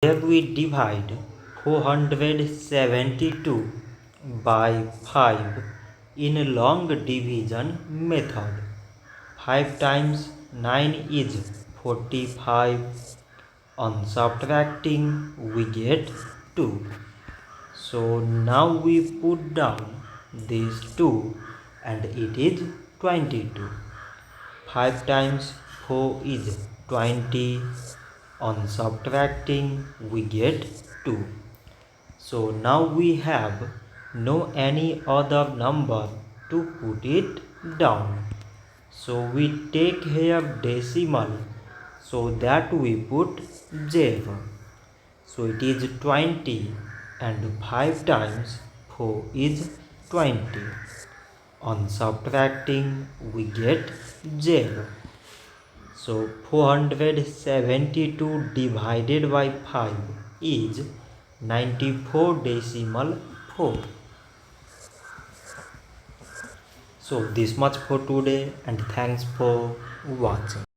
Here we divide 472 by 5 in long division method. 5 times 9 is 45. On subtracting we get 2. So now we put down these 2 and it is 22. 5 times 4 is 20. On subtracting we get 2. So now we have no any other number to put it down. So we take here decimal, so that we put 0. So it is 20 and 5 times 4 is 20. On subtracting we get 0. So 472 divided by 5 is 94.4. So this much for today and thanks for watching.